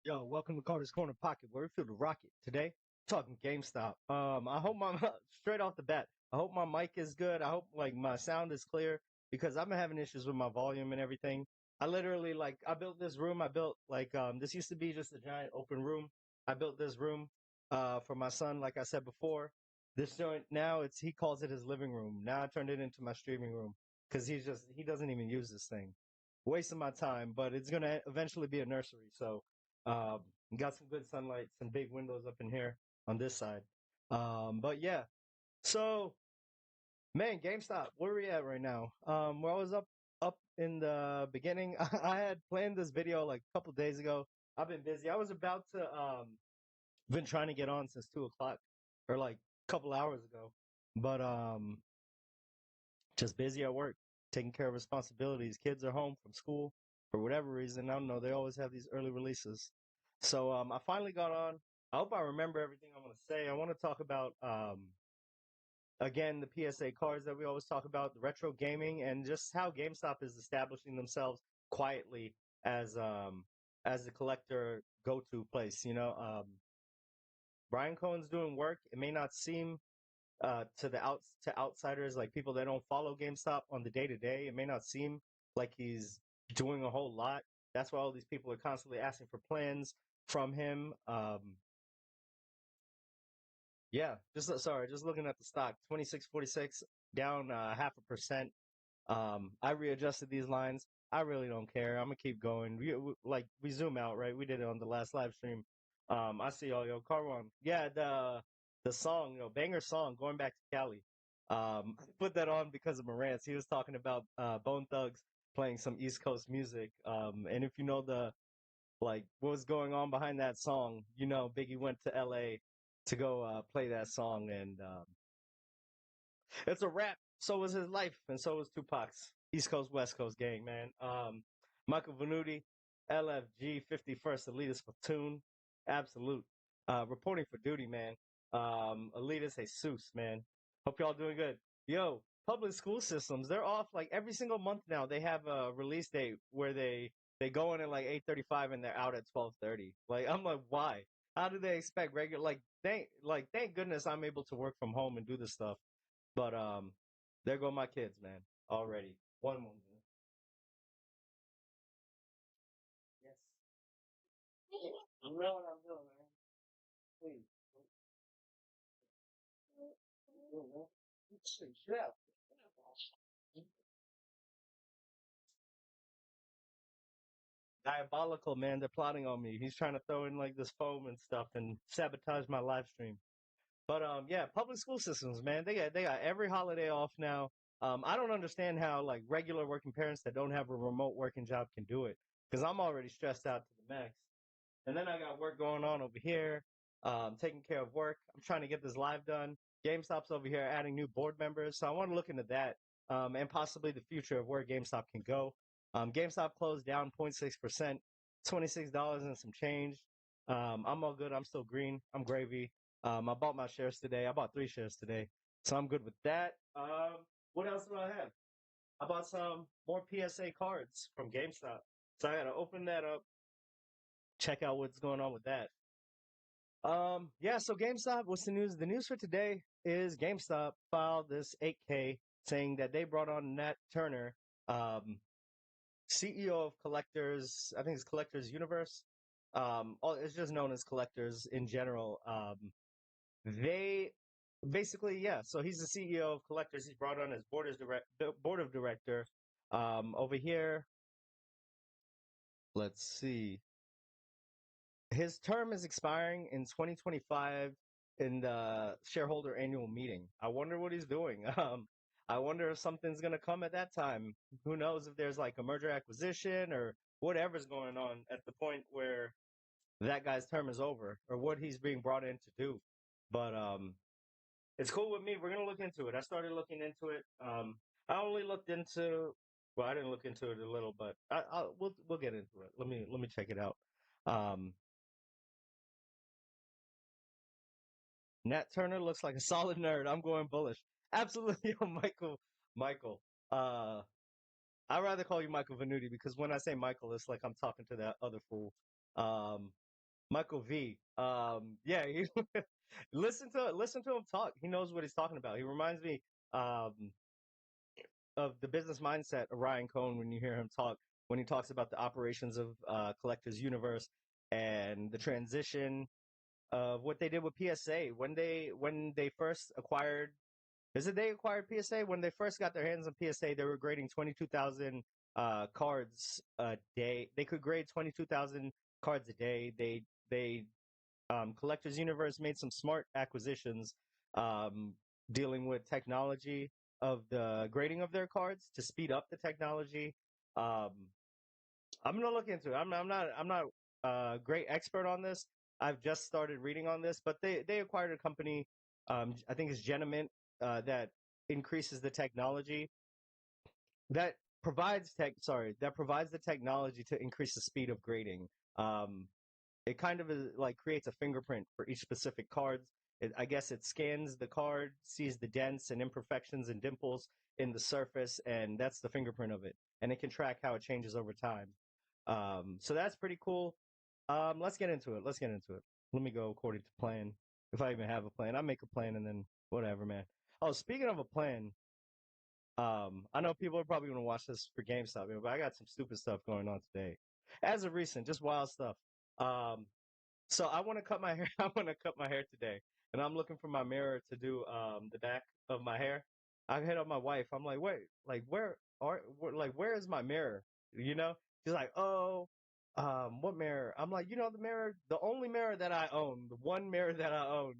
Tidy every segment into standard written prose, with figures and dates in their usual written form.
Yo, welcome to Carter's Corner Pocket, where we feel the rocket. Today, talking GameStop. I hope my straight off the bat, I hope my mic is good. I hope like my sound is clear because I've been having issues with my volume and everything. I literally I built this room. I built this used to be just a giant open room. I built this room for my son, like I said before. This joint now he calls it his living room. Now I turned it into my streaming room because he doesn't even use this thing. Wasting my time, but it's gonna eventually be a nursery. So um, got some good sunlight, some big windows up in here on this side. But yeah, so man, GameStop, where are we at right now? Where I was up in the beginning, I had planned this video like a couple days ago. I've been busy. I was about to been trying to get on since 2 o'clock or like a couple hours ago, but just busy at work, taking care of responsibilities. Kids are home from school for whatever reason. I don't know. They always have these early releases. So I finally got on. I hope I remember everything I want to say. I want to talk about again the PSA cards that we always talk about, the retro gaming, and just how GameStop is establishing themselves quietly as the collector go-to place. Brian Cohen's doing work. It may not seem to outsiders, like people that don't follow GameStop on the day to day, it may not seem like he's doing a whole lot. That's why all these people are constantly asking for plans from him. Yeah, just sorry, just looking at the stock, 26.46 down 0.5%. I readjusted these lines. I really don't care. I'm gonna keep going. We zoom out, right? We did it on the last live stream. I see all yo Carwan. Yeah, the song, banger song, going back to Cali. I put that on because of Morantz. He was talking about Bone Thugs playing some East Coast music. And if you know what was going on behind that song, Biggie went to LA to go play that song, and it's a rap. So was his life, and so was Tupac's. East Coast, West Coast gang, man. Michael Venuti, LFG, 51st Elitist Platoon, Absolute. Reporting for duty, man. Elitist Jesus, man. Hope y'all doing good. Yo, public school systems, they're off like every single month now. They have a release date where they go in at like 8:35 and they're out at 12:30. Like I'm like, why? How do they expect regular? Thank goodness I'm able to work from home and do this stuff. But there go my kids, man. Already. One moment. Yes. I know what I'm doing, man. Please. Yeah. Diabolical, man. They're plotting on me. He's trying to throw in like this foam and stuff and sabotage my live stream. But yeah, public school systems, man. They got every holiday off now. I don't understand how like regular working parents that don't have a remote working job can do it because I'm already stressed out to the max. And then I got work going on over here, taking care of work. I'm trying to get this live done. GameStop's over here adding new board members. So I want to look into that and possibly the future of where GameStop can go. GameStop closed down 0.6%, $26 and some change. I'm all good. I'm still green. I'm gravy. I bought my shares today. I bought 3 shares today. So I'm good with that. What else do I have? I bought some more PSA cards from GameStop. So I got to open that up, check out what's going on with that. Yeah, so GameStop, what's the news? The news for today is GameStop filed this 8K saying that they brought on Nat Turner, um, CEO of Collectors, I think it's Collectors Universe. It's just known as Collectors in general. They basically, yeah, so he's the CEO of Collectors. He's brought on as board of director. Over here, let's see. His term is expiring in 2025 in the shareholder annual meeting. I wonder what he's doing. I wonder if something's going to come at that time. Who knows if there's like a merger acquisition or whatever's going on at the point where that guy's term is over or what he's being brought in to do. But it's cool with me. We're going to look into it. I started looking into it. I only looked into I didn't look into it a little, but we'll get into it. Let me check it out. Um, Nat Turner looks like a solid nerd. I'm going bullish. Absolutely, Michael. Michael. Uh, I'd rather call you Michael Venuti because when I say Michael, it's like I'm talking to that other fool. Um, Michael V. Yeah, listen to him talk. He knows what he's talking about. He reminds me um, of the business mindset of Ryan Cohn when you hear him talk. When he talks about the operations of Collectors Universe and the transition of what they did with PSA when they first acquired. Is it they acquired PSA when they first got their hands on PSA? They were grading 22,000 cards a day. They could grade 22,000 cards a day. They Collectors Universe made some smart acquisitions, um, dealing with technology of the grading of their cards to speed up the technology. Um, I'm gonna look into it. I'm not a great expert on this. I've just started reading on this, but they acquired a company. I think it's Genamint that increases the technology that that provides the technology to increase the speed of grading. Um, it kind of is, like creates a fingerprint for each specific cards. I guess it scans the card, sees the dents and imperfections and dimples in the surface, and that's the fingerprint of it. And it can track how it changes over time. So that's pretty cool. Let's get into it. Let's get into it. Let me go according to plan. If I even have a plan, I make a plan and then whatever, man. Oh, speaking of a plan, I know people are probably going to watch this for GameStop, but I got some stupid stuff going on today. As of recent, just wild stuff. Um, so I want to cut my hair. I want to cut my hair today, and I'm looking for my mirror to do the back of my hair. I hit up my wife. I'm like, wait, like where? like, where is my mirror? You know? She's like, oh, what mirror? I'm like, the mirror, the only mirror that I own, the one mirror that I own,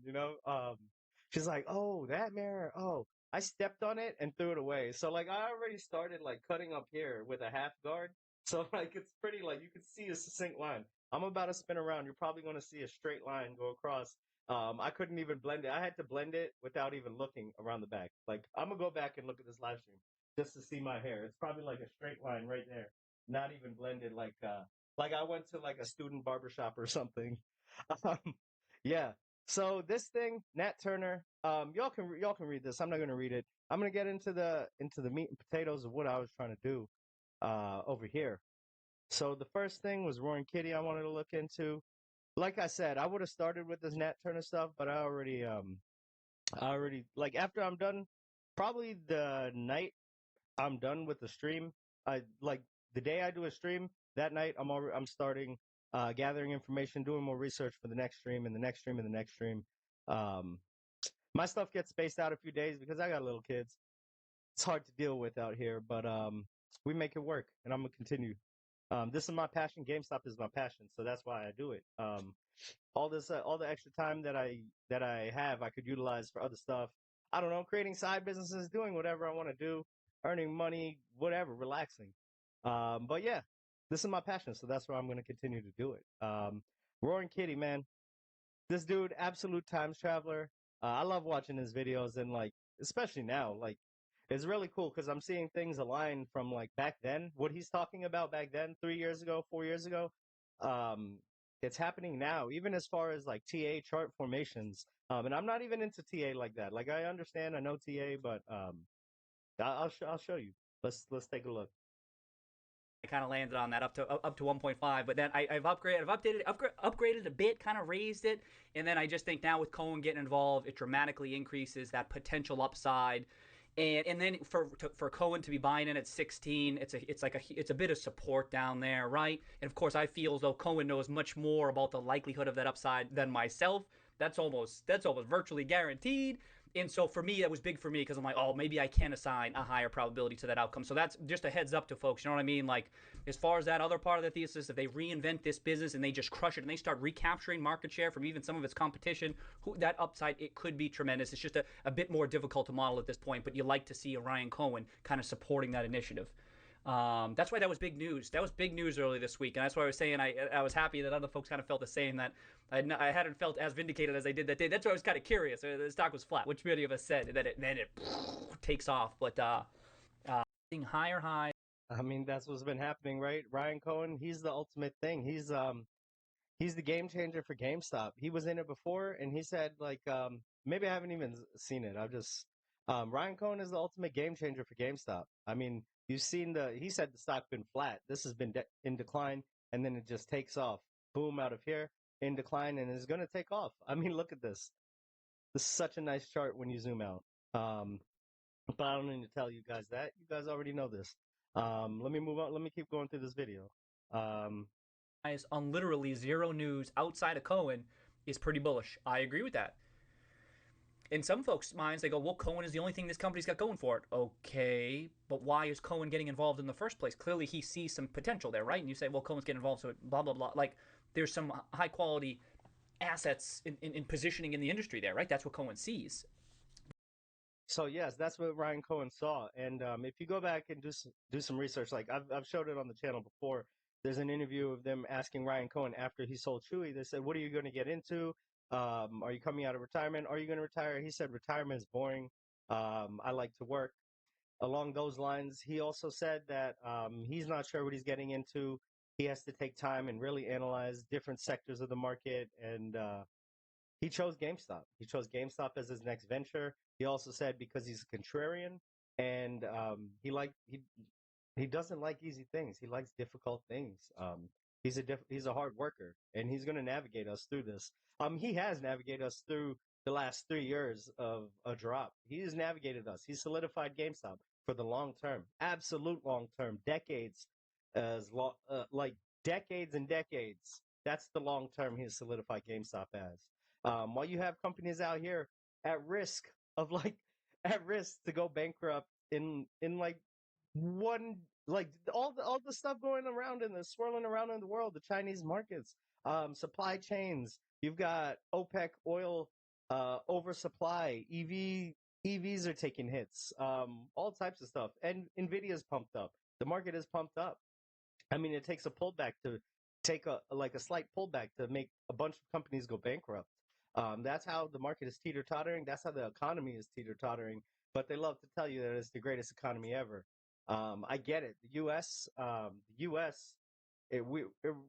she's like, oh, that mirror. Oh, I stepped on it and threw it away. So like, I already started like cutting up here with a half guard. So like, it's pretty, like, you can see a succinct line. I'm about to spin around. You're probably going to see a straight line go across. I couldn't even blend it. I had to blend it without even looking around the back. Like, I'm gonna go back and look at this live stream just to see my hair. It's probably like a straight line right there, not even blended. Like I went to like a student barbershop or something. Um, yeah. So this thing, Nat Turner. Y'all can read this. I'm not gonna read it. I'm gonna get into the meat and potatoes of what I was trying to do over here. So the first thing was Roaring Kitty. I wanted to look into. Like I said, I would have started with this Nat Turner stuff, but I already like after I'm done, probably the night I'm done with the stream. I like the day I do a stream that night. I'm starting gathering information, doing more research for the next stream and the next stream and the next stream. Um, my stuff gets spaced out a few days because I got little kids. It's hard to deal with out here, but we make it work, and I'm gonna continue. This is my passion. GameStop is my passion, so that's why I do it. All the extra time that I have, I could utilize for other stuff. I don't know, creating side businesses, doing whatever I want to do, earning money, whatever, relaxing. But yeah, this is my passion, so that's why I'm going to continue to do it. Roaring Kitty, man, this dude, absolute time traveler. I love watching his videos and like, especially now, like, it's really cool because I'm seeing things align from like back then. What he's talking about back then, 3 years ago, 4 years ago, um, it's happening now. Even as far as like TA chart formations. And I'm not even into TA like that. Like I understand, I know TA, but I'll show you. Let's take a look. I kind of landed on that up to 1.5, but then I've upgraded a bit, kind of raised it, and then I just think now with Cohen getting involved, it dramatically increases that potential upside. And then for Cohen to be buying in at 16, it's a bit of support down there, right? And of course, I feel as though Cohen knows much more about the likelihood of that upside than myself. That's almost virtually guaranteed. And so for me, that was big for me because I'm like, oh, maybe I can assign a higher probability to that outcome. So that's just a heads up to folks. You know what I mean? Like, as far as that other part of the thesis, if they reinvent this business and they just crush it and they start recapturing market share from even some of its competition, that upside, it could be tremendous. It's just a bit more difficult to model at this point, but you like to see a Ryan Cohen kind of supporting that initiative. That's why that was big news. That was big news early this week, and that's why I was saying I was happy that other folks kind of felt the same. That I hadn't felt as vindicated as I did that day. That's why I was kind of curious. The stock was flat, which many of us said, and then it takes off. But higher high. I mean, that's what's been happening, right? Ryan Cohen, he's the ultimate thing. He's the game changer for GameStop. He was in it before, and he said like maybe I haven't even seen it. I've just Ryan Cohen is the ultimate game changer for GameStop. I mean, you've seen he said the stock been flat. This has been in decline, and then it just takes off. Boom out of here in decline, and is going to take off. I mean, look at this. This is such a nice chart when you zoom out. Um, but I don't need to tell you guys that. You guys already know this. Let me move on. Let me keep going through this video. Um, On literally zero news outside of Cohen is pretty bullish. I agree with that. In some folks' minds, they go, well, Cohen is the only thing this company's got going for it. Okay, but why is Cohen getting involved in the first place? Clearly, he sees some potential there, right? And you say, well, Cohen's getting involved, so blah, blah, blah. Like, there's some high quality assets in positioning in the industry there, right? That's what Cohen sees. So yes, that's what Ryan Cohen saw. And if you go back and do some research, like I've showed it on the channel before. There's an interview of them asking Ryan Cohen after he sold Chewy. They said, "What are you going to get into? Are you coming out of retirement? Are you going to retire?" He said, "Retirement is boring. I like to work." Along those lines, he also said that he's not sure what he's getting into. He has to take time and really analyze different sectors of the market and he chose GameStop. He chose GameStop as his next venture. He also said because he's a contrarian and he doesn't like easy things. He likes difficult things. He's a hard worker, and he's going to navigate us through this. He has navigated us through the last 3 years of a drop. He has navigated us. He's solidified GameStop for the long term, absolute long term, decades, as long like decades and decades. That's the long term he has solidified GameStop as. While you have companies out here at risk of like at risk to go bankrupt in like one like all the stuff going around and the swirling around in the world, the Chinese markets, supply chains. You've got OPEC oil oversupply, EVs are taking hits, all types of stuff, and Nvidia's pumped up. The market is pumped up. I mean, it takes a pullback to take a slight pullback to make a bunch of companies go bankrupt. That's how the market is teeter tottering. That's how the economy is teeter tottering. But they love to tell you that it's the greatest economy ever. I get it. The U.S. It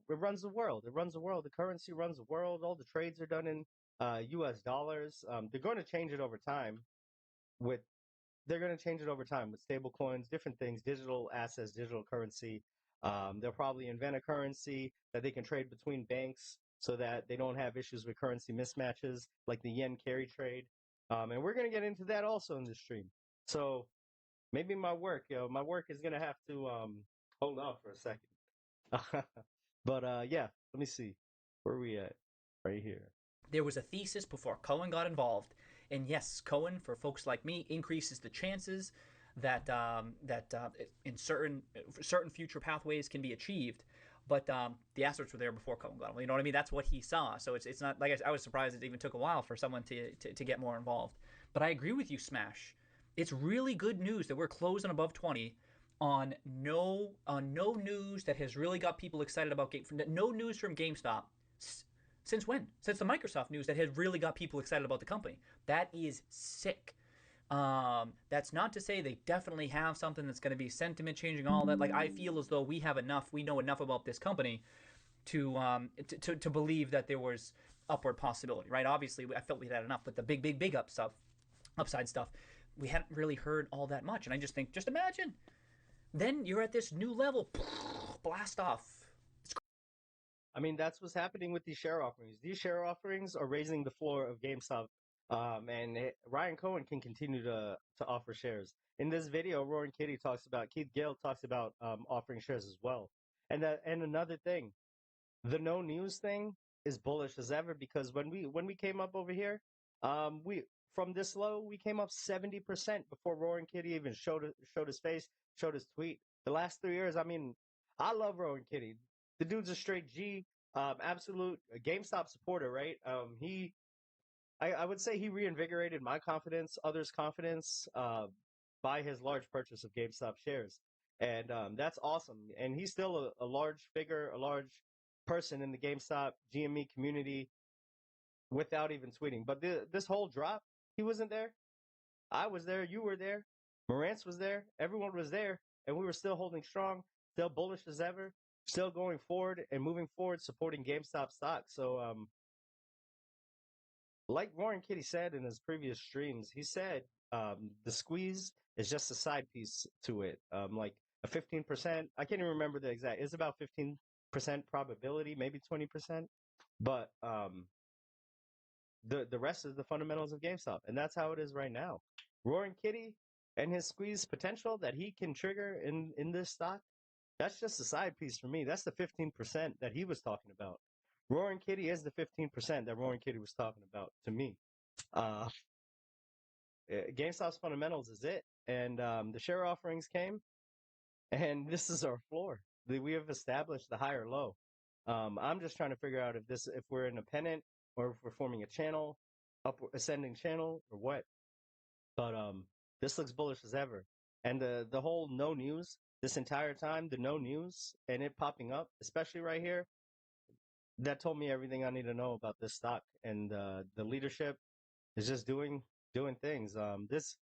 runs the world. It runs the world. The currency runs the world. All the trades are done in U.S. dollars. They're going to change it over time with they're going to change it over time with stable coins, different things, digital assets, digital currency. They'll probably invent a currency that they can trade between banks so that they don't have issues with currency mismatches like the yen carry trade. And we're going to get into that also in this stream. So maybe my work is going to have to hold off for a second. But yeah, let me see. Where are we at? Right here. There was a thesis before Cohen got involved, and yes, Cohen, for folks like me, increases the chances that in certain future pathways can be achieved. But the asterisks were there before Cohen got involved. You know what I mean? That's what he saw. So it's not like I was surprised it even took a while for someone to get more involved. But I agree with you, Smash. It's really good news that we're closing above 20 on no news that has really got people excited about no news from GameStop. Since when? Since the Microsoft news that had really got people excited about the company. That is sick. That's not to say they definitely have something that's going to be sentiment changing, all that. Like I feel as though we know enough about this company to believe that there was upward possibility, right? Obviously, I felt we had enough, but the big upside stuff, we hadn't really heard all that much. And I just think, just imagine, then you're at this new level, blast off. I mean, that's what's happening with these share offerings. These share offerings are raising the floor of GameStop, Ryan Cohen can continue to offer shares. In this video, Roaring Kitty talks about Keith Gill talks about offering shares as well. And another thing, the no news thing is bullish as ever because when we came up over here, we from this low we came up 70% before Roaring Kitty even showed his face, showed his tweet. The last 3 years, I mean, I love Roaring Kitty. The dude's a straight G, absolute GameStop supporter, right? I would say he reinvigorated my confidence, others' confidence, by his large purchase of GameStop shares. And that's awesome. And he's still a large figure, a large person in the GameStop GME community without even tweeting. But this whole drop, he wasn't there. I was there. You were there. Morantz was there. Everyone was there. And we were still holding strong, still bullish as ever, still going forward and moving forward, supporting GameStop stock. So, like Warren Kitty said in his previous streams, he said the squeeze is just a side piece to it. Like a 15%, I can't even remember the exact, it's about 15% probability, maybe 20%. But the rest is the fundamentals of GameStop. And that's how it is right now. Roaring Kitty and his squeeze potential that he can trigger in this stock, that's just a side piece for me. That's the 15% that he was talking about. Roaring Kitty is the 15% that Roaring Kitty was talking about to me. Uh, GameStop's fundamentals is it, and the share offerings came, and this is our floor. We have established the higher low. I'm just trying to figure out if we're in a pennant or if we're forming a channel, up ascending channel or what. But this looks bullish as ever, and the whole no news this entire time, the no news and it popping up, especially right here, that told me everything I need to know about this stock. And the leadership is just doing things. This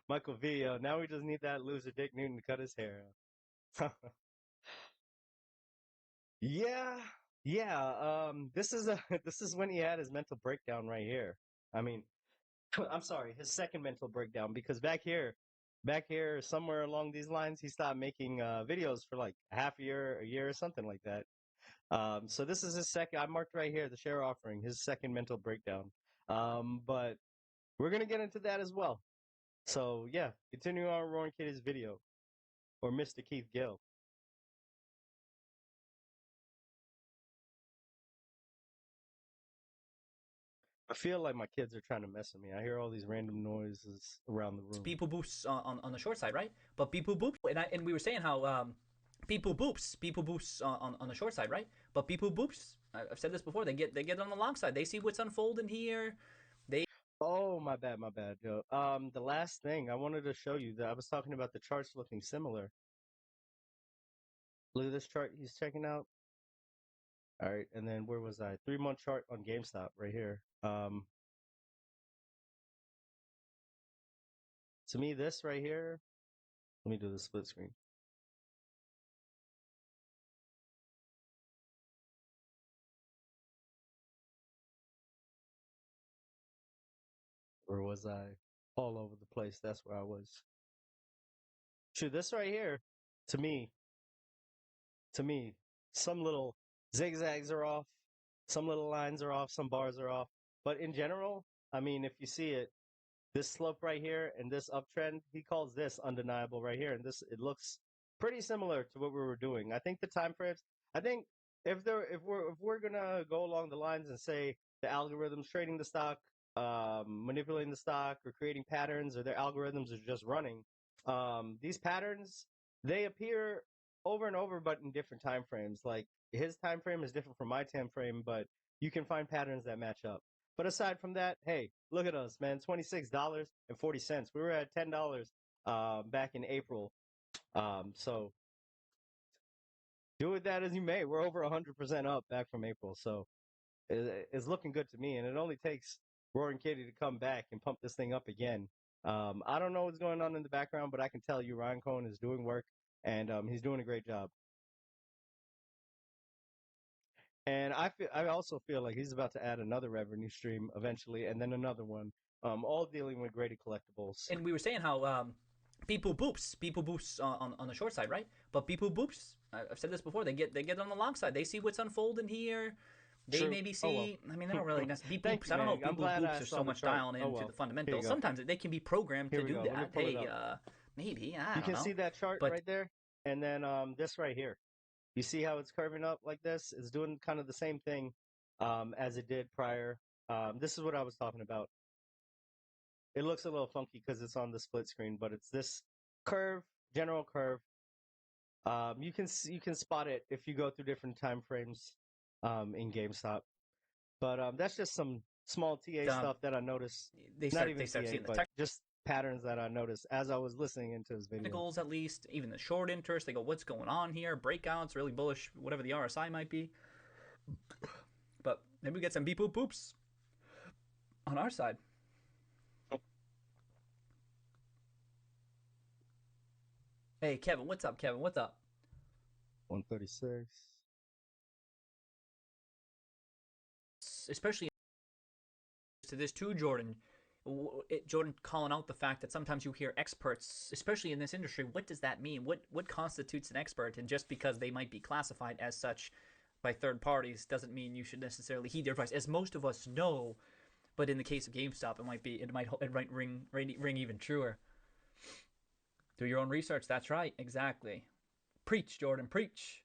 Michael V. Now we just need that loser Dick Newton to cut his hair. Yeah, yeah. This is a this is when he had his mental breakdown right here. I mean, I'm sorry, his second mental breakdown because back here, somewhere along these lines, he stopped making videos for like a year, or something like that. So this is his second. I marked right here the share offering, his second mental breakdown. But we're gonna get into that as well. So yeah, continue on Roaring Kitty's video or Mr. Keith Gill. I feel like my kids are trying to mess with me. I hear all these random noises around the room. Beep boop boops on the short side, right? But beep boop boop, and we were saying how beep boop boops on the short side, right? But beep boop boops, I've said this before. They get on the long side. They see what's unfolding here. They Oh, my bad, Joe. The last thing I wanted to show you that I was talking about the charts looking similar. Look at this chart he's checking out. All right, and then where was I? 3-month chart on GameStop right here. To me, this right here. Let me do the split screen. Where was I? All over the place. That's where I was. Shoot, this right here, to me, to me, some little zigzags are off, some little lines are off, some bars are off. But in general, I mean, if you see it, this slope right here and this uptrend, he calls this undeniable right here. And this, it looks pretty similar to what we were doing. I think the time frames, I think if we're gonna go along the lines and say the algorithms trading the stock, manipulating the stock or creating patterns, or their algorithms are just running, these patterns, they appear over and over, but in different time frames. Like his time frame is different from my time frame, but you can find patterns that match up. But aside from that, hey, look at us, man. $26.40. We were at $10 back in April. So do with that as you may. We're over 100% up back from April. So it's looking good to me. And it only takes Roaring Kitty to come back and pump this thing up again. I don't know what's going on in the background, but I can tell you Ryan Cohen is doing work, and he's doing a great job. And I also feel like he's about to add another revenue stream eventually, and then another one, all dealing with graded collectibles. and we were saying how beep boop boops on the short side, right? But beep boop boops, I've said this before. They get on the long side. They see what's unfolding here. They True. maybe Oh well. see. I mean, they don't really beep Thank boops. you, I don't know man. if I'm beep boop glad I boops are saw so the much chart. dialing Oh into well. the Here you fundamentals. go. Sometimes they can be programmed Here to we do go. Let me that. pull it Hey, up. maybe I You don't can know. see that chart But right there, and then this right here. You see how it's curving up like this? It's doing kind of the same thing as it did prior. This is what I was talking about. It looks a little funky because it's on the split screen, but it's this curve, general curve. You can spot it if you go through different time frames in GameStop. But that's just some small TA stuff that I noticed. they Not start even they start TA, seeing the but just patterns that I noticed as I was listening into his video. technicals at least, even the short interest. They go, what's going on here? Breakouts, really bullish, whatever the RSI might be. But maybe we get some beep boop boops on our side. Hey, Kevin, what's up? Kevin, what's up? 136. Especially to this too, Jordan. Jordan calling out the fact that sometimes you hear experts, especially in this industry. What does that mean? What constitutes an expert? And just because they might be classified as such by third parties doesn't mean you should necessarily heed their advice, as most of us know. But in the case of GameStop, it might ring even truer. Do your own research. That's right. Exactly. Preach, Jordan. Preach.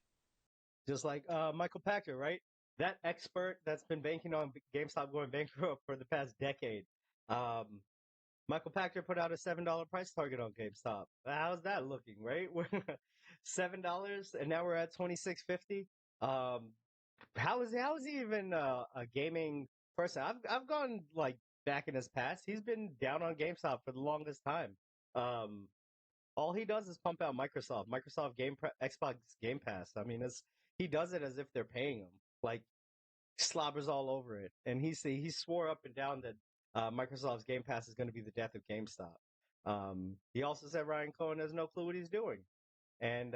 Just like Michael Pachter, right? That expert that's been banking on GameStop going bankrupt for the past decade. Um, Michael Pachter put out a $7 price target on GameStop. How's that looking, right? $7, and now we're at 26.50. How is he even a gaming person? I've gone like back in his past. He's been down on GameStop for the longest time. Um, all he does is pump out Microsoft Xbox Game Pass. I mean, he does it as if they're paying him. Like slobbers all over it, and he swore up and down that Microsoft's Game Pass is going to be the death of GameStop. He also said Ryan Cohen has no clue what he's doing, and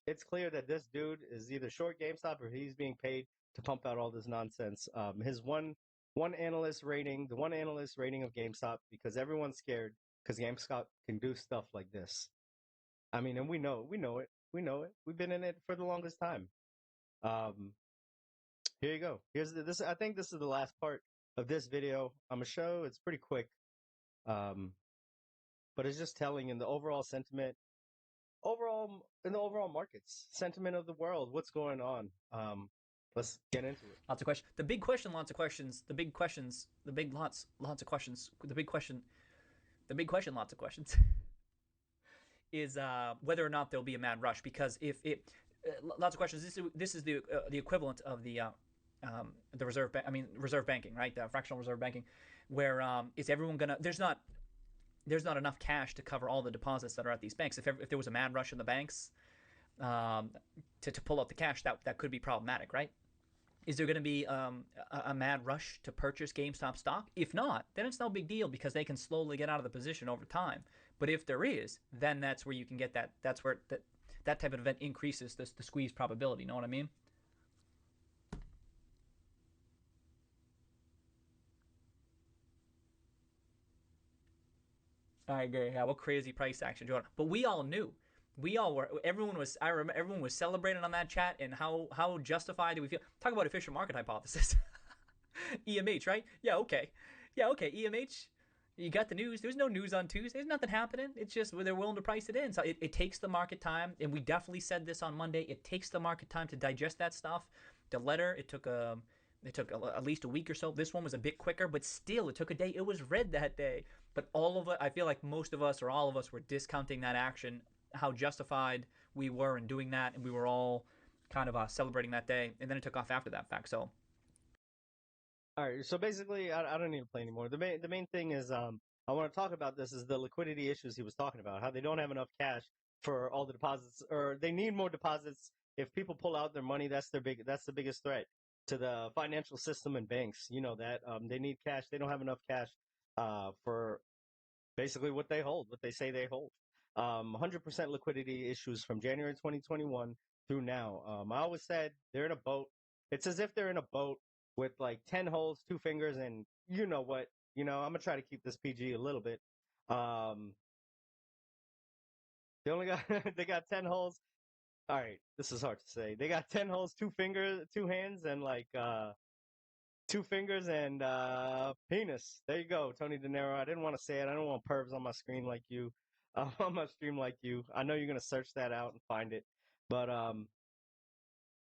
it's clear that this dude is either short GameStop or he's being paid to pump out all this nonsense. His one analyst rating, the one analyst rating of GameStop, because everyone's scared because GameStop can do stuff like this. I mean, and we know it. We know it. We've been in it for the longest time. Um, Here you go. This. I think this is the last part of this video. I'm gonna show. It's pretty quick, um, but it's just telling in the overall sentiment, overall in the overall markets sentiment of the world, what's going on. Let's get into it. Lots of questions. The big question, lots of questions. The big questions, the big lots of questions. The big question, lots of questions, is whether or not there'll be a mad rush. Because if it, lots of questions. This is the equivalent of the reserve banking, right? The fractional reserve banking, where is everyone gonna? There's not enough cash to cover all the deposits that are at these banks. If there was a mad rush in the banks um, to pull out the cash, that could be problematic, right? Is there going to be a mad rush to purchase GameStop stock? If not, then it's no big deal because they can slowly get out of the position over time. But if there is, then that's where you can get that. That's where that type of event increases the squeeze probability. You know what I mean? I agree. Yeah, what crazy price action, Jordan? But we all knew. We all were. Everyone was. I remember everyone was celebrating on that chat, and how justified do we feel? Talk about efficient market hypothesis. EMH, right? Yeah, okay. Yeah, okay. EMH. You got the news. There's no news on Tuesday. There's nothing happening. It's just they're willing to price it in. So it takes the market time, and we definitely said this on Monday. It takes the market time to digest that stuff. The letter, it took at least a week or so. This one was a bit quicker, but still, it took a day. It was red that day. But all of it, I feel like most of us or all of us were discounting that action, how justified we were in doing that, and we were all kind of celebrating that day. And then it took off after that fact. So All right, so basically, I don't need to play anymore. The main thing is I want to talk about this is the liquidity issues he was talking about, how they don't have enough cash for all the deposits, or they need more deposits. If people pull out their money, that's the biggest threat to the financial system and banks. You know that they need cash. They don't have enough cash for basically what they hold, what they say they hold. 100% liquidity issues from January 2021 through now. I always said they're in a boat. It's as if they're in a boat with like 10 holes, two fingers, and you know what? I'm gonna try to keep this PG a little bit. Um, they only got they got 10 holes. All right, this is hard to say. They got 10 holes, two fingers, two hands, and like two fingers and penis. There you go, Tony De Niro. I didn't want to say it. I don't want pervs on my screen like you, on my stream like you. I know you're gonna search that out and find it, but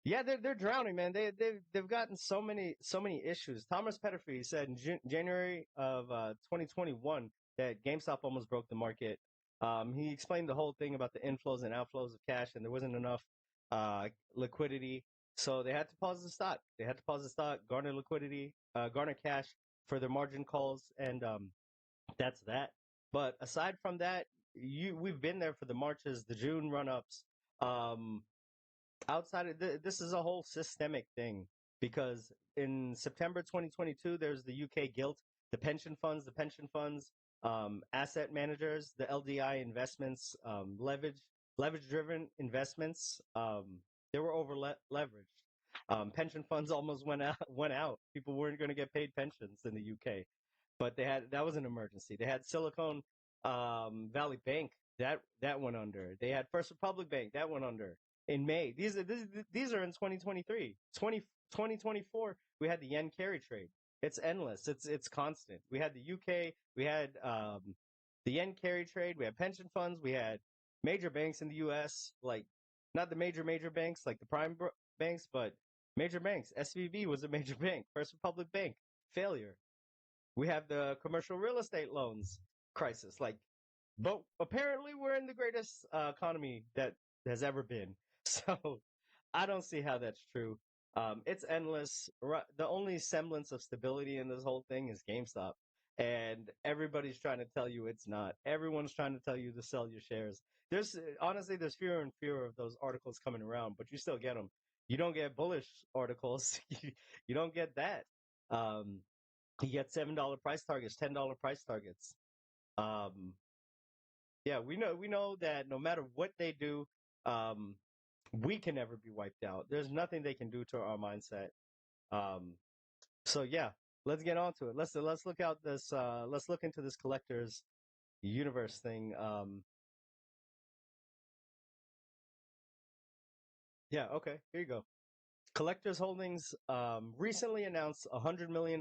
yeah, they're drowning, man. They've gotten so many issues. Thomas Petterfy said in January of 2021 that GameStop almost broke the market. He explained the whole thing about the inflows and outflows of cash, and there wasn't enough liquidity, so they had to pause the stock. They had to pause the stock, garner liquidity, garner cash for their margin calls, and that's that. But aside from that, we've been there for the Marches, the June run ups. Um, Outside of this is a whole systemic thing because in September 2022 there's the UK gilt, the pension funds, asset managers, the LDI investments, leverage driven investments, they were over leveraged. Pension funds almost went out. People weren't going to get paid pensions in the UK, but that was an emergency. They had Silicon Valley Bank that went under. They had First Republic Bank that went under in May. These are in 2023. 2024 we had the yen carry trade. It's endless. It's constant. We had the UK. We had the yen carry trade. We had pension funds. We had major banks in the US, like not the major banks like the banks, but major banks. SVB was a major bank. First Republic Bank failure. We have the commercial real estate loans crisis. But apparently we're in the greatest economy that has ever been. So I don't see how that's true. It's endless. The only semblance of stability in this whole thing is GameStop. And everybody's trying to tell you it's not. Everyone's trying to tell you to sell your shares. There's fewer and fewer of those articles coming around, but you still get them. You don't get bullish articles. You don't get that. Um, you get $7 price targets, $10 price targets. Um, yeah, we know that no matter what they do, um, we can never be wiped out. There's nothing they can do to our mindset. Um, so yeah, let's get on to it. Let's look out this let's look into this collectors universe thing. Yeah, okay, here you go. Collectors Holdings recently announced $100 million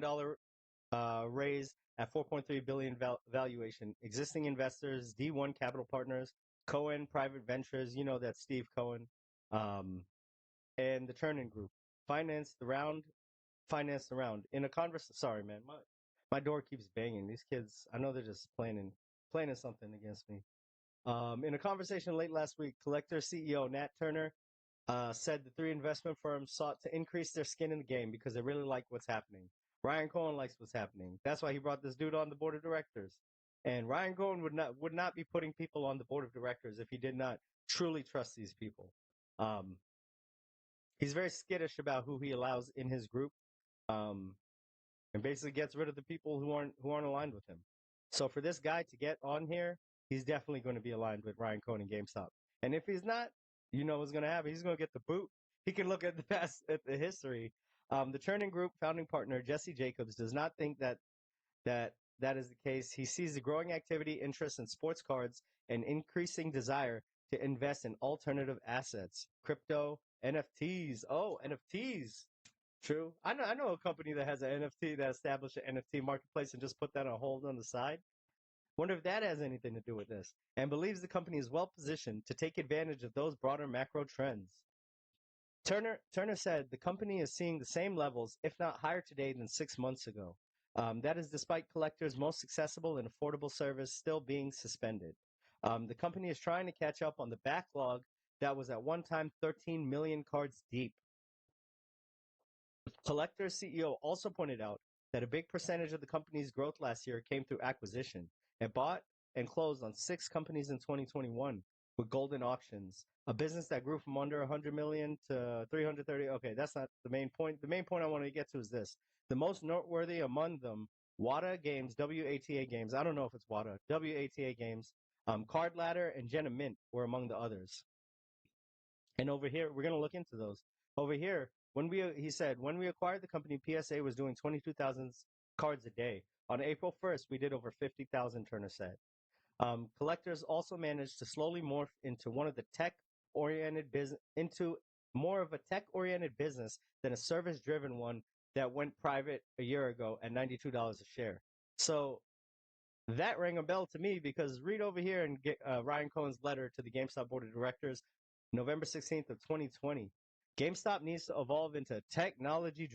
raise at 4.3 billion valuation. Existing investors, D1 Capital Partners, Cohen Private Ventures, you know that Steve Cohen, um, and the Turner Group. financed the round, financed the round. In a converse, sorry, man, my door keeps banging. These kids, I know they're just planning something against me. In a conversation late last week, Collector CEO Nat Turner said the three investment firms sought to increase their skin in the game because they really like what's happening. Ryan Cohen likes what's happening. That's why he brought this dude on the board of directors. And Ryan Cohen would not be putting people on the board of directors if he did not truly trust these people. Um, he's very skittish about who he allows in his group, um, and basically gets rid of the people who aren't aligned with him. So for this guy to get on here, he's definitely going to be aligned with Ryan Cohen and GameStop. And if he's not, you know what's going to happen. He's going to get the boot. He can look at the past, at the history. The Turning Group founding partner Jesse Jacobs does not think that is the case. He sees the growing activity, interest in sports cards, and increasing desire to invest in alternative assets, crypto, NFTs. Oh, NFTs. True. I know a company that has an NFT that established an NFT marketplace and just put that on hold on the side. Wonder if that has anything to do with this. And believes the company is well positioned to take advantage of those broader macro trends. Turner said the company is seeing the same levels, if not higher today than 6 months ago. That is despite collectors' most accessible and affordable service still being suspended. The company is trying to catch up on the backlog that was at one time 13 million cards deep. Collector's CEO also pointed out that a big percentage of the company's growth last year came through acquisition. It bought and closed on 6 companies in 2021 with golden auctions, a business that grew from under 100 million to 330. Okay, that's not the main point. The main point I wanted to get to is this. The most noteworthy among them, WATA Games, WATA Games, I don't know if it's WATA, WATA Games, Card Ladder, and Jenna Mint were among the others. And over here, we're going to look into those. Over here, he said, when we acquired the company, PSA was doing 22,000 cards a day. On April 1st, we did over 50,000, Turner said. Collectors also managed to slowly morph into more of a tech-oriented business than a service-driven one that went private a year ago at $92 a share. So that rang a bell to me because read over here in Ryan Cohen's letter to the GameStop board of directors, November 16th of 2020. GameStop needs to evolve into a technology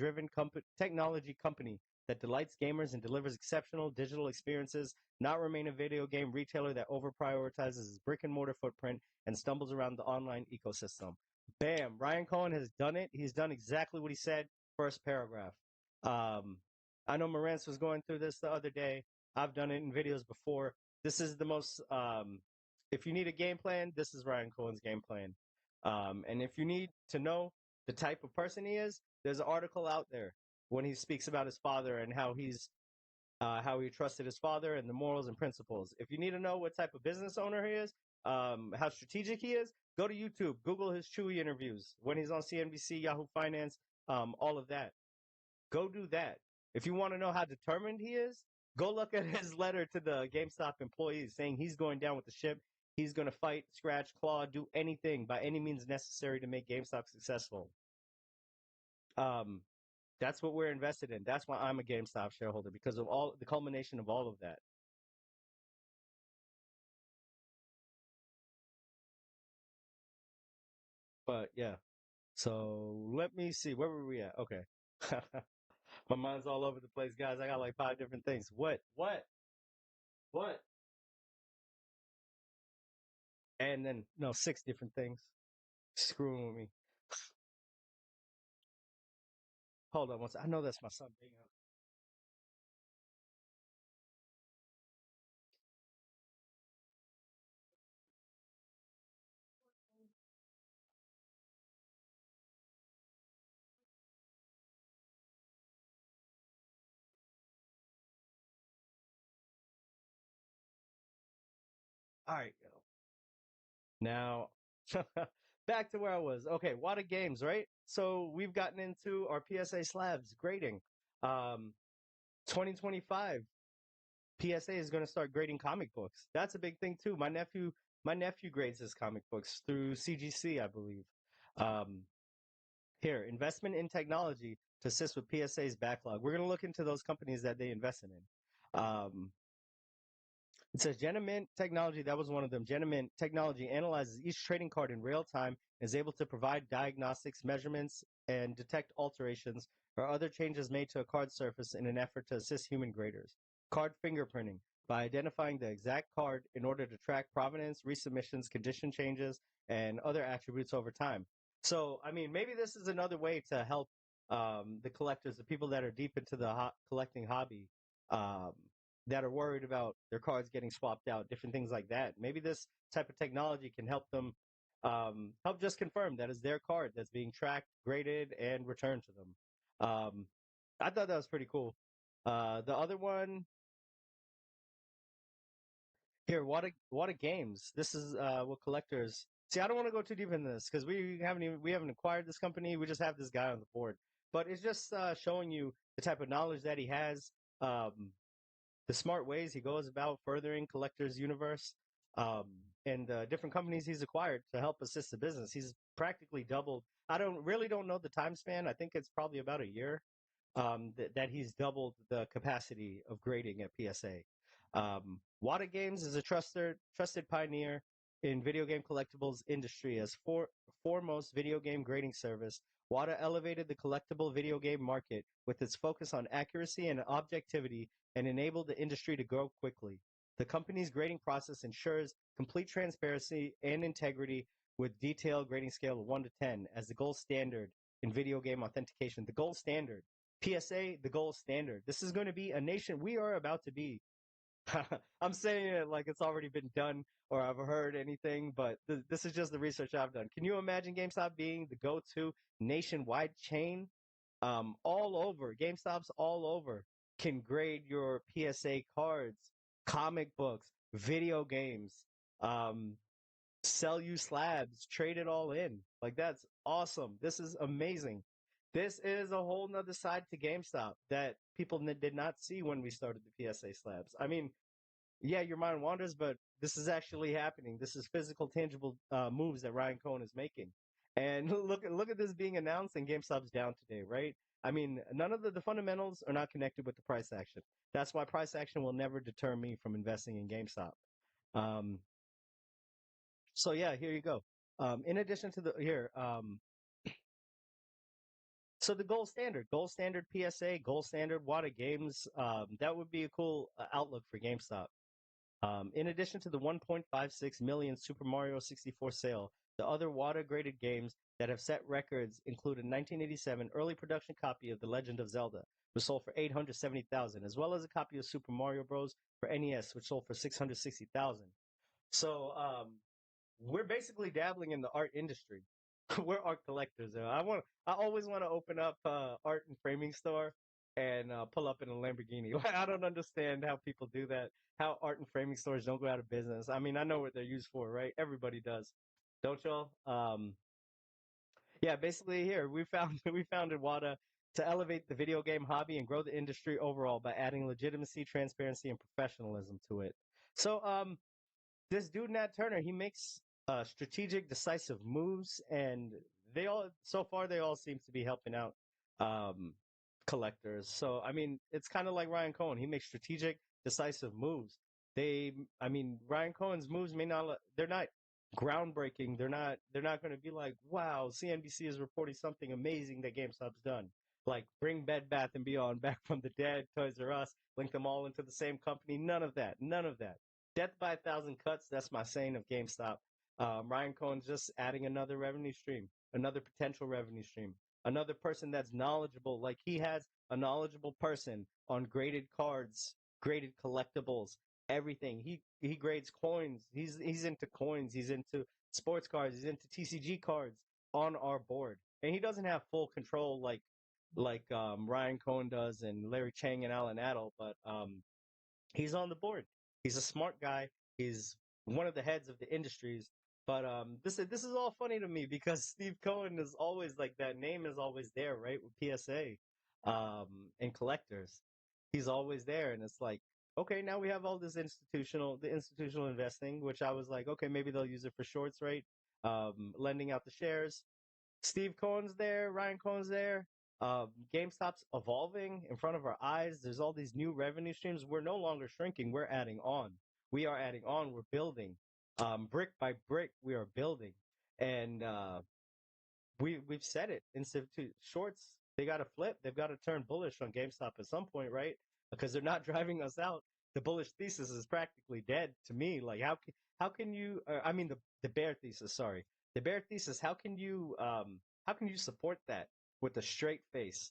company that delights gamers and delivers exceptional digital experiences, not remain a video game retailer that over-prioritizes its brick-and-mortar footprint and stumbles around the online ecosystem. Bam! Ryan Cohen has done it. He's done exactly what he said, first paragraph. Um, I know Marantz was going through this the other day. I've done it in videos before. This is the most, if you need a game plan, this is Ryan Cohen's game plan. And if you need to know the type of person he is, there's an article out there when he speaks about his father and how he trusted his father and the morals and principles. If you need to know what type of business owner he is, how strategic he is, go to YouTube, Google his Chewy interviews when he's on CNBC, Yahoo Finance, all of that. Go do that. If you want to know how determined he is, go look at his letter to the GameStop employees saying he's going down with the ship. He's going to fight, scratch, claw, do anything by any means necessary to make GameStop successful. That's what we're invested in. That's why I'm a GameStop shareholder, because of all the culmination of all of that. But yeah. So let me see. Where were we at? Okay. My mind's all over the place, guys. I got like 5 different things. What? What? What? And then no, 6 different things. Screwing with me. Hold on one second. I know that's my son being up. All right, yo. Now, back to where I was. Okay, what are games, right? So we've gotten into our PSA slabs grading. 2025 PSA is going to start grading comic books. That's a big thing too. My nephew grades his comic books through CGC, I believe. Um, Here, investment in technology to assist with PSA's backlog. We're going to look into those companies that they invested in. Um, It says Genamint Technology, that was one of them. Genamint Technology analyzes each trading card in real time and is able to provide diagnostics, measurements, and detect alterations or other changes made to a card surface in an effort to assist human graders. Card fingerprinting, by identifying the exact card in order to track provenance, resubmissions, condition changes, and other attributes over time. So, I mean, maybe this is another way to help the collectors, the people that are deep into the collecting hobby, um, that are worried about their cards getting swapped out, different things like that. Maybe this type of technology can help them, help just confirm that is their card that's being tracked, graded, and returned to them. I thought that was pretty cool. The other one here, what a games. This is what collectors see. I don't want to go too deep into this because we haven't acquired this company. We just have this guy on the board, but it's just showing you the type of knowledge that he has. Um, the smart ways he goes about furthering collectors universe, um, and different companies he's acquired to help assist the business. He's practically doubled. I don't know the time span. I think it's probably about a year, that he's doubled the capacity of grading at PSA. Wada Games is a trusted pioneer in video game collectibles industry as foremost video game grading service. Wada elevated the collectible video game market with its focus on accuracy and objectivity and enabled the industry to grow quickly. The company's grading process ensures complete transparency and integrity with detailed grading scale of 1 to 10 as the gold standard in video game authentication. The gold standard. PSA, the gold standard. This is going to be a nation. We are about to be. I'm saying it like it's already been done or I've heard anything, but this is just the research I've done. Can you imagine GameStop being the go-to nationwide chain? All over, GameStop's all over can grade your PSA cards, comic books, video games, um, sell you slabs, trade it all in. Like that's awesome. This is amazing. This is a whole nother side to GameStop that people did not see when we started the PSA slabs. I mean, yeah, your mind wanders, but this is actually happening. This is physical, tangible moves that Ryan Cohen is making. And look at this being announced, and GameStop's down today, right? I mean, none of the fundamentals are not connected with the price action. That's why price action will never deter me from investing in GameStop. Um, so yeah, here you go. In addition to the here, so the gold standard PSA, gold standard Wada Games, that would be a cool outlook for GameStop. In addition to the 1.56 million Super Mario 64 sale, the other water-graded games that have set records include a 1987 early production copy of The Legend of Zelda, which sold for 870,000, as well as a copy of Super Mario Bros. For NES, which sold for 660,000. So, we're basically dabbling in the art industry. We're art collectors. I always want to open up art and framing store and pull up in a Lamborghini. I don't understand how people do that. How art and framing stores don't go out of business. I mean, I know what they're used for, right? Everybody does, don't y'all? Yeah, basically here we found we founded WADA to elevate the video game hobby and grow the industry overall by adding legitimacy, transparency, and professionalism to it. So, this dude Nat Turner, he makes strategic, decisive moves, and they all so far they all seem to be helping out um, collectors. So I mean, it's kind of like Ryan Cohen. He makes strategic, decisive moves. I mean, Ryan Cohen's moves may not they're not groundbreaking. They're not going to be like, wow, CNBC is reporting something amazing that GameStop's done. Like bring Bed Bath and Beyond back from the dead, Toys R Us, link them all into the same company. None of that. None of that. Death by a thousand cuts. That's my saying of GameStop. Ryan Cohen's just adding another revenue stream, another potential revenue stream, another person that's knowledgeable. Like he has a knowledgeable person on graded cards, graded collectibles, everything. He grades coins. He's into coins. He's into sports cards. He's into TCG cards on our board, and he doesn't have full control like Ryan Cohen does and Larry Chang and Alan Adel, but he's on the board. He's a smart guy. He's one of the heads of the industries. But this is all funny to me because Steve Cohen is always like that name is always there, right? With PSA and collectors. He's always there, and it's like, okay, now we have all this institutional investing, which I was like, okay, maybe they'll use it for shorts, right? Lending out the shares. Steve Cohen's there, Ryan Cohen's there. GameStop's evolving in front of our eyes. There's all these new revenue streams. We're no longer shrinking. We're adding on. We are adding on. We're building. Brick by brick, we are building. And we've said it in shorts. They got to flip. They've got to turn bullish on GameStop at some point, right? Because they're not driving us out. The bullish thesis is practically dead to me. Like how can you? I mean the bear thesis. Sorry, the bear thesis. How can you support that with a straight face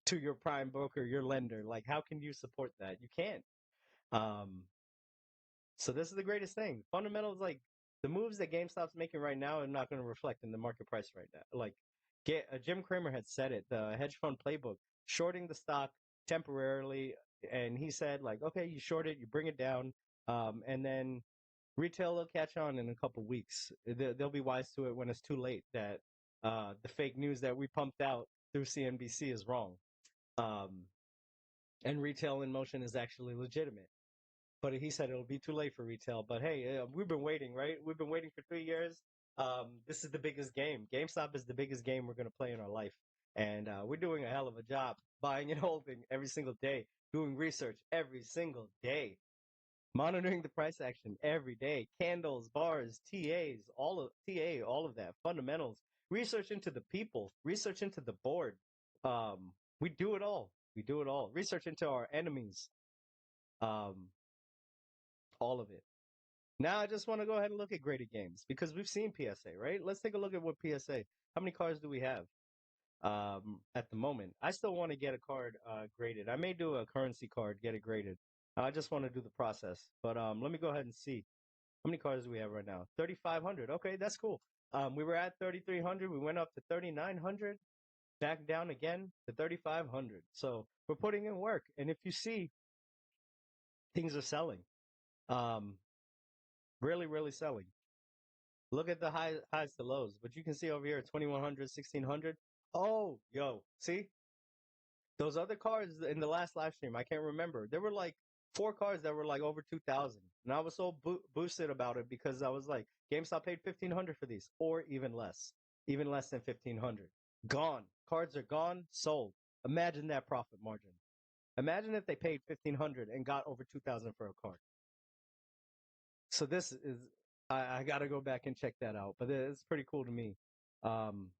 to your prime broker, your lender? Like how can you support that? You can't. Um, so this is the greatest thing. Fundamentals, like the moves that GameStop's making right now, are not going to reflect in the market price right now. Like, Jim Cramer had said it, the hedge fund playbook, shorting the stock temporarily, and he said like, okay, you short it, you bring it down, and then retail will catch on in a couple weeks. They'll be wise to it when it's too late that the fake news that we pumped out through CNBC is wrong, um, and retail in motion is actually legitimate. But he said it'll be too late for retail. But hey, we've been waiting, right? We've been waiting for 3 years. This is the biggest game. GameStop is the biggest game we're going to play in our life. And we're doing a hell of a job buying and holding every single day, doing research every single day, monitoring the price action every day, candles, bars, all of that, fundamentals, research into the people, research into the board. We do it all. We do it all. Research into our enemies. Um, all of it. Now I just want to go ahead and look at graded games because we've seen PSA, right? Let's take a look at what PSA. How many cards do we have at the moment? I still want to get a card graded. I may do a currency card, get it graded. I just want to do the process. But let me go ahead and see. How many cards do we have right now? 3,500. Okay, that's cool. We were at 3,300. We went up to 3,900. Back down again to 3,500. So we're putting in work. And if you see, things are selling. Um, really, really selling. Look at the highs to lows, but you can see over here 2,100, 1,600. Oh, yo, see those other cards in the last live stream? I can't remember. There were like 4 cards that were like over 2,000, and I was so boosted about it because I was like, GameStop paid 1,500 for these, or even less than 1,500. Gone. Cards are gone, sold. Imagine that profit margin. Imagine if they paid 1,500 and got over 2,000 for a card. So this is I got to go back and check that out, but it's pretty cool to me. Um,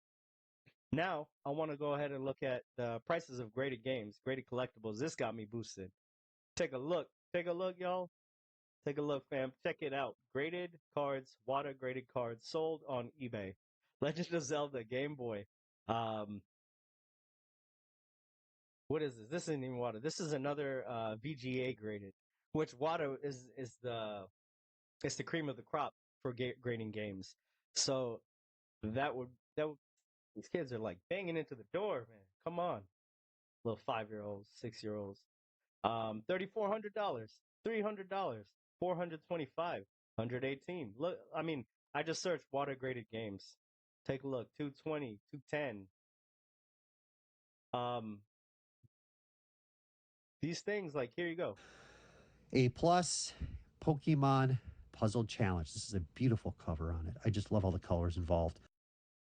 Now I want to go ahead and look at the prices of graded games, graded collectibles. This got me boosted. Take a look, y'all. Take a look, fam. Check it out. Graded cards, water graded cards sold on eBay. Legend of Zelda Game Boy. Um, what is this? This isn't even water. This is another VGA graded, which water is the it's the cream of the crop for grading games. So that would these kids are like banging into the door, man. Come on, little 5-year-olds, 6-year-olds. $3,400, $300, 425, 118. Look, I mean, I just searched water graded games. Take a look, 220, 210. Um, these things, like here you go. A plus Pokemon Puzzle Challenge. This is a beautiful cover on it. I just love all the colors involved.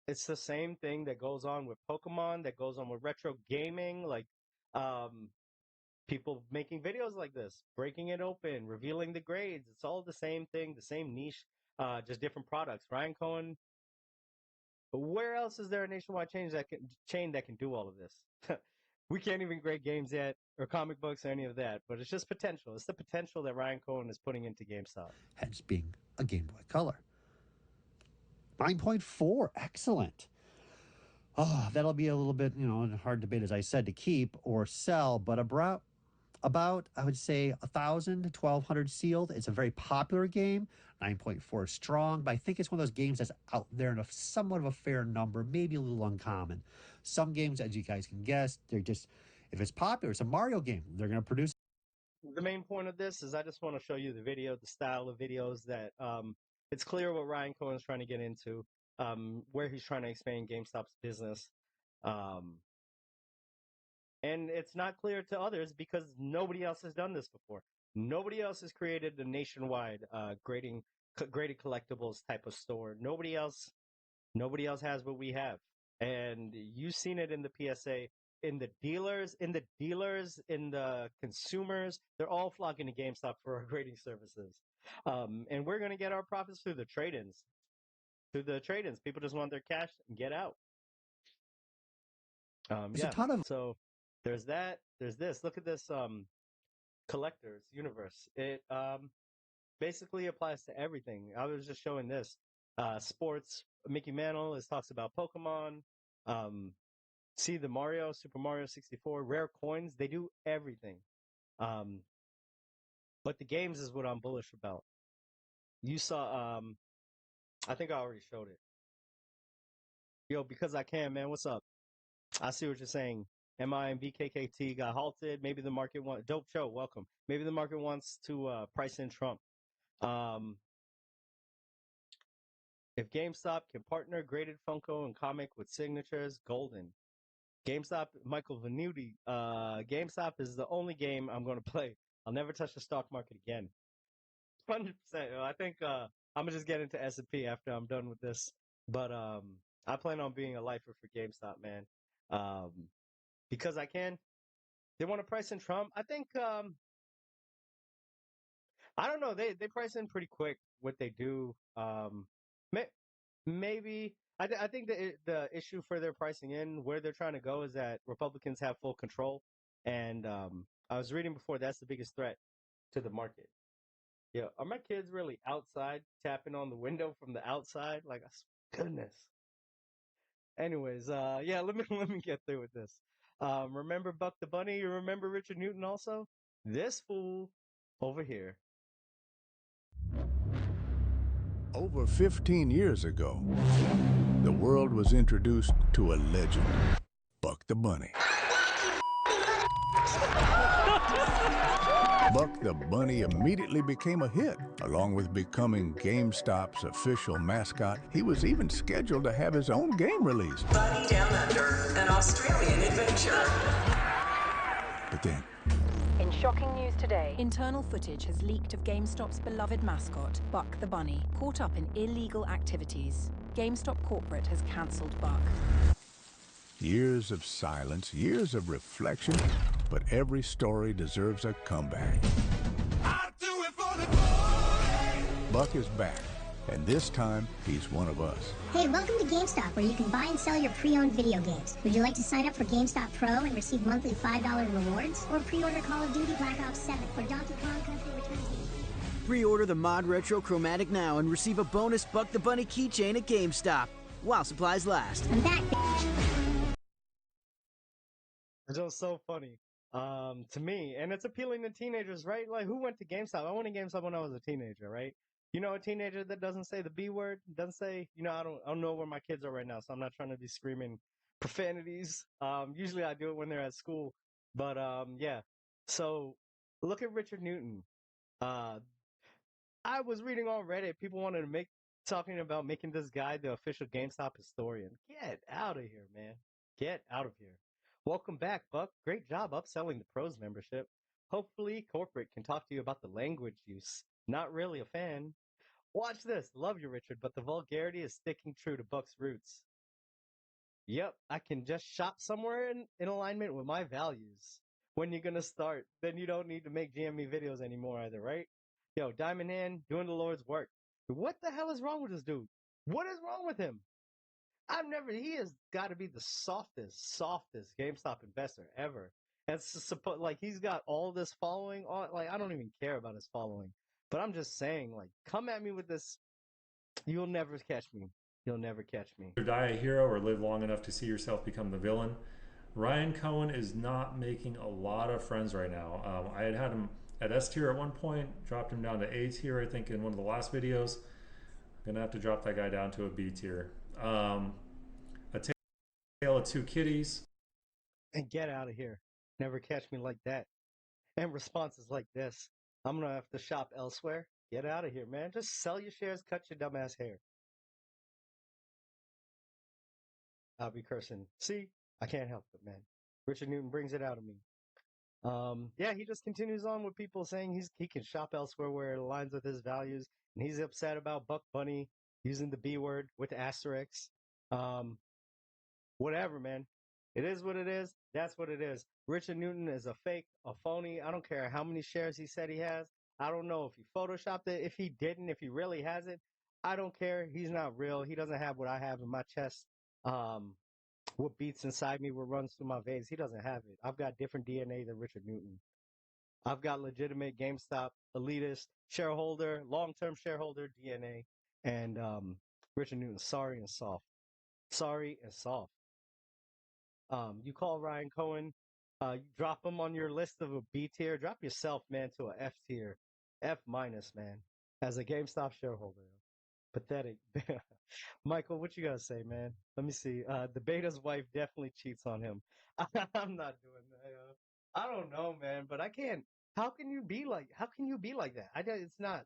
It's the same thing that goes on with Pokemon, that goes on with retro gaming, like um people making videos like this, breaking it open, revealing the grades. It's all the same thing, the same niche, just different products. Ryan Cohen. Where else is there a nationwide chain that can do all of this? We can't even grade games yet, or comic books, or any of that. But it's just potential. It's the potential that Ryan Cohen is putting into GameStop. Hence being a Game Boy Color. 9.4, excellent. Oh, that'll be a little bit, a hard debate, as I said, to keep or sell, but about I would say 1,000 to 1,200 sealed. It's a very popular game. 9.4 is strong, but I think it's one of those games that's out there in a somewhat of a fair number, maybe a little uncommon. Some games, as you guys can guess, they're just, if it's popular, it's a Mario game, they're going to produce. The main point of this is I just want to show you the video, the style of videos that it's clear what Ryan Cohen is trying to get into, where he's trying to expand GameStop's business. Um, and it's not clear to others because nobody else has done this before. Nobody else has created a nationwide graded collectibles type of store. Nobody else has what we have. And you've seen it in the PSA, in the dealers, in the consumers. They're all flocking to GameStop for our grading services. And we're gonna get our profits through the trade-ins. Through the trade-ins, people just want their cash and get out. There's a Yeah. ton of So there's that. There's this. Look at this. Collectors universe. It basically applies to everything. I was just showing this. Sports. Mickey Mantle talks about Pokemon. See the Mario, Super Mario 64, rare coins. They do everything. But the games is what I'm bullish about. You saw. I think I already showed it. Yo, because I can, man. What's up? I see what you're saying. MI and BKKT got halted. Maybe the market wants dope show. Welcome. Maybe the market wants to price in Trump. If GameStop can partner graded Funko and comic with signatures, golden. GameStop, Michael Venuti. GameStop is the only game I'm going to play. I'll never touch the stock market again. 100%. I think I'm gonna just get into S&P after I'm done with this. But I plan on being a lifer for GameStop, man. Because I can. They want to price in Trump. I think I don't know. They price in pretty quick what they do. Maybe I think the issue for their pricing in where they're trying to go is that Republicans have full control. And I was reading before that's the biggest threat to the market. Yeah, are my kids really outside tapping on the window from the outside? Like, goodness. Anyways, yeah, let me get through with this. Remember Buck the Bunny? You remember Richard Newton also? This fool over here. Over 15 years ago, the world was introduced to a legend, Buck the Bunny. Buck the Bunny immediately became a hit. Along with becoming GameStop's official mascot, he was even scheduled to have his own game released. Bunny Down Under, an Australian adventure. But then, in shocking news today, internal footage has leaked of GameStop's beloved mascot, Buck the Bunny, caught up in illegal activities. GameStop corporate has cancelled Buck. years of silence, years of reflection, but every story deserves a comeback. I do it for the glory. Buck is back, and this time, he's one of us. Hey, welcome to GameStop, where you can buy and sell your pre-owned video games. Would you like to sign up for GameStop Pro and receive monthly $5 rewards? Or pre-order Call of Duty Black Ops 7 or Donkey Kong Country Returns? Pre-order the Mod Retro Chromatic now and receive a bonus Buck the Bunny keychain at GameStop, while supplies last. I'm back, bitch. It's just so funny to me, and it's appealing to teenagers, right? Like, who went to GameStop? I went to GameStop when I was a teenager, right? You know, a teenager that doesn't say the B word, doesn't say, you know, I don't know where my kids are right now, so I'm not trying to be screaming profanities. Usually I do it when they're at school, but yeah. So look at Richard Newton. I was reading on Reddit, people wanted to talking about making this guy the official GameStop historian. Get out of here, man. Get out of here. Welcome back, Buck. Great job upselling the pros membership. Hopefully corporate can talk to you about the language use. Not really a fan. Watch this. Love you, Richard, but the vulgarity is sticking true to Buck's roots. Yep, I can just shop somewhere in alignment with my values. When you're gonna start, then you don't need to make GME videos anymore either, right? Yo, Diamond Hand, doing the Lord's work. What the hell is wrong with this dude? What is wrong with him? He has got to be the softest GameStop investor ever. And like, he's got all this following on, like, I don't even care about his following, but I'm just saying, like, come at me with this. You'll never catch me. You'll never catch me. Die a hero or live long enough to see yourself become the villain. Ryan Cohen is not making a lot of friends right now. I had him at S tier at one point, dropped him down to A tier, I think, in one of the last videos. I'm gonna have to drop that guy down to a B tier. A Tale of Two Kitties. And get out of here. Never catch me like that. And responses like this. I'm gonna have to shop elsewhere. Get out of here, man. Just sell your shares, cut your dumbass hair. I'll be cursing. See? I can't help it, man. Richard Newton brings it out of me. Yeah, he just continues on with people saying he can shop elsewhere where it aligns with his values, and he's upset about Buck Bunny using the B word with asterisks. Whatever, man. It is what it is. That's what it is. Richard Newton is a fake, a phony. I don't care how many shares he said he has. I don't know if he photoshopped it. If he didn't, if he really has it, I don't care. He's not real. He doesn't have what I have in my chest. Um, what beats inside me, what runs through my veins. He doesn't have it. I've got different DNA than Richard Newton. I've got legitimate GameStop elitist shareholder, long-term shareholder DNA, and Richard Newton. Sorry and soft. Sorry and soft. You call Ryan Cohen, you drop him on your list of a B tier. Drop yourself, man, to a F tier, F minus, man, as a GameStop shareholder. Pathetic. Michael, what you gotta say, man? Let me see. The beta's wife definitely cheats on him. I'm not doing that. I don't know, man, but I can't. How can you be like? How can you be like that? It's not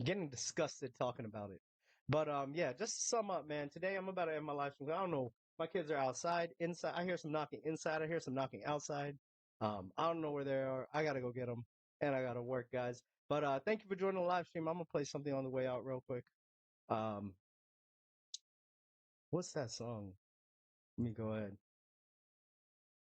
getting disgusted talking about it. But yeah, just to sum up, man. Today I'm about to end my live stream. I don't know. My kids are outside, inside. I hear some knocking inside. I hear some knocking outside. I don't know where they are. I gotta go get them, and I gotta work, guys. But thank you for joining the live stream. I'm gonna play something on the way out real quick. Um, what's that song? Let me go ahead.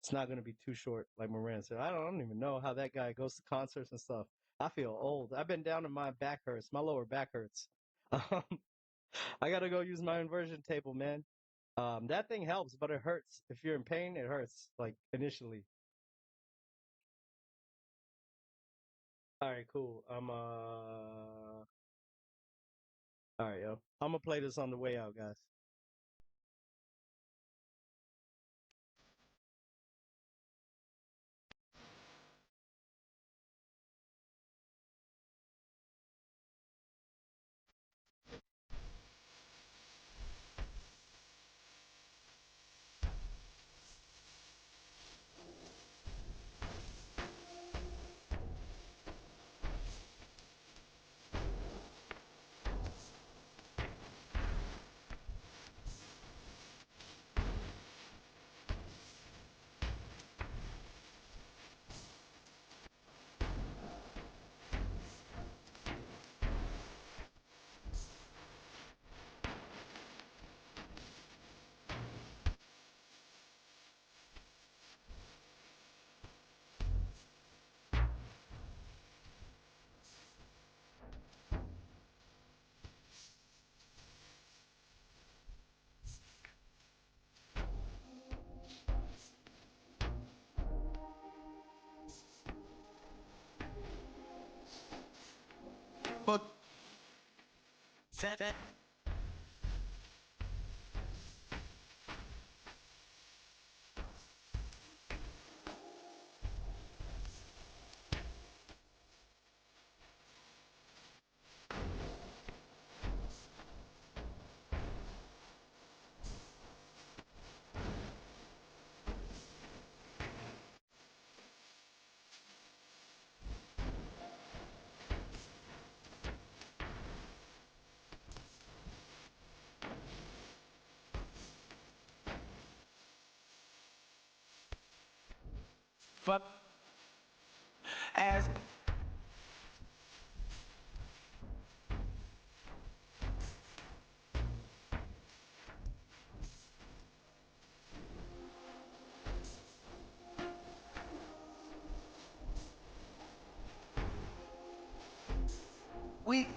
It's not gonna be too short, like Moran said. I don't even know how that guy goes to concerts and stuff. I feel old. I've been down to my back hurts. My lower back hurts. I gotta go use my inversion table, man. That thing helps, but it hurts. If you're in pain, it hurts, like initially. All right, cool. All right, yo. I'm gonna play this on the way out, guys. But fuck as we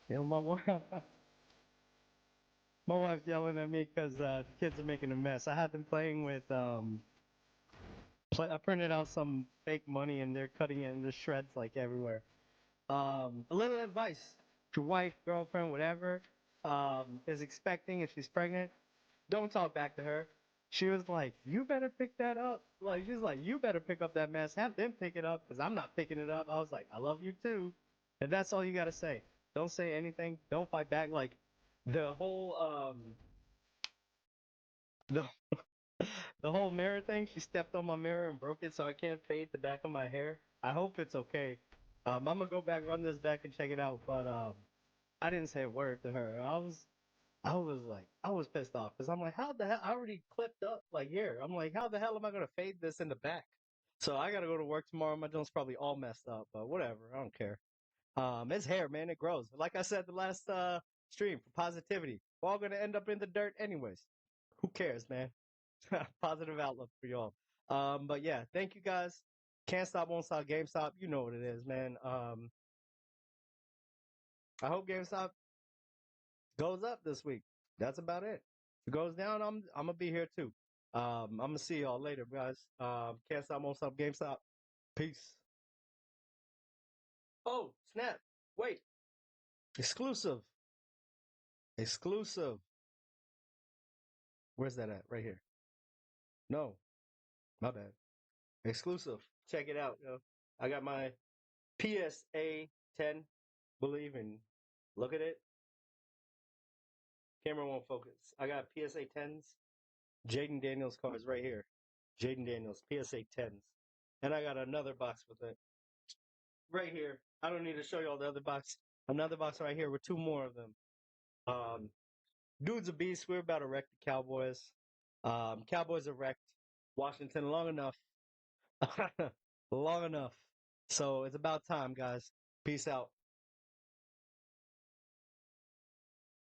You know, my wife's yelling at me because kids are making a mess. I have been playing with I printed out some fake money and they're cutting it into shreds like everywhere. A little advice: if your wife, girlfriend, whatever, is expecting and she's pregnant, don't talk back to her. She was like, "You better pick that up." Like she's like, "You better pick up that mess. Have them pick it up, because I'm not picking it up." I was like, "I love you too," and that's all you gotta say. Don't say anything. Don't fight back. Like the whole the the whole mirror thing. She stepped on my mirror and broke it, so I can't fade the back of my hair. I hope it's okay. I'm gonna go back, run this back, and check it out. But I didn't say a word to her. I was pissed off because I'm like, how the hell? I already clipped up like here. I'm like, how the hell am I gonna fade this in the back? So I gotta go to work tomorrow. My joint's probably all messed up, but whatever. I don't care. It's hair, man. It grows. Like I said the last stream, for positivity. We're all gonna end up in the dirt anyways. Who cares, man? Positive outlook for y'all. But yeah, thank you guys. Can't stop, won't stop, GameStop. You know what it is, man. I hope GameStop goes up this week. That's about it. If it goes down, I'm gonna be here too. I'm gonna see y'all later, guys. Can't stop, won't stop, GameStop. Peace. Oh, snap. Wait. Exclusive. Exclusive. Where's that at? Right here. No. My bad. Exclusive. Check it out, yo. I got my PSA 10. Believe in. Look at it. Camera won't focus. I got PSA 10s. Jaden Daniels cards right here. Jaden Daniels, PSA 10s. And I got another box with it. Right here. I don't need to show you all the other box. Another box right here with two more of them. Dude's a beast. We're about to wreck the Cowboys. Cowboys are wrecked Washington long enough. Long enough. So it's about time, guys. Peace out.